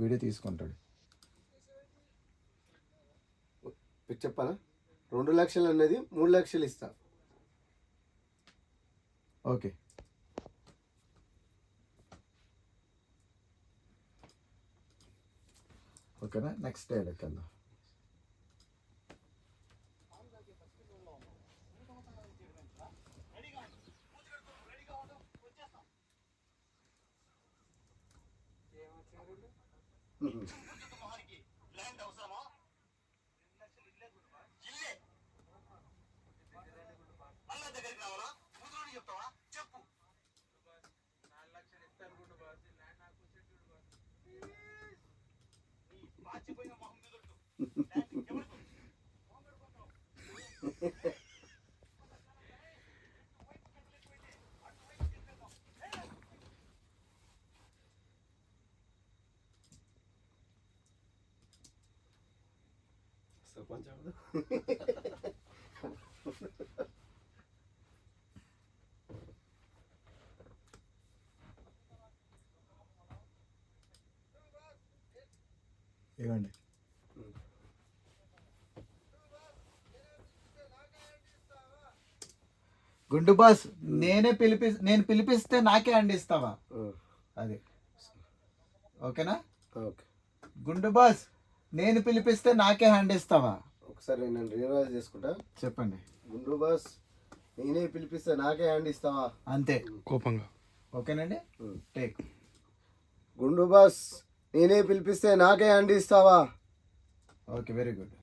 Video తీసుకుంటాడు. చెప్పాలా, 2 లక్షలు అనేది 3 లక్షలు ఇస్తా. ఓకే, ఓకేనా. నెక్స్ట్ డైలాగ్ వెళ్దాం. సర్పంచ్ ఇవ్వండి. గుండు బాస్, నేను పిలిపిస్తే నాకే అండిస్తావా? అది ఓకేనా. ఓకే. గుండు బాస్, నేను పిలిపిస్తే నాకే హ్యాండ్ ఇస్తావా? ఒకసారి నేను రియలైజ్ చేసుకుంటా. చెప్పండి. గుండు బాస్, నేనే పిలిపిస్తే నాకే హ్యాండ్ ఇస్తావా? అంతే, కోపంగా. ఓకేనండి. టేక్. గుండు బాస్, నేనే పిలిపిస్తే నాకే హ్యాండ్ ఇస్తావా? Okay, very good.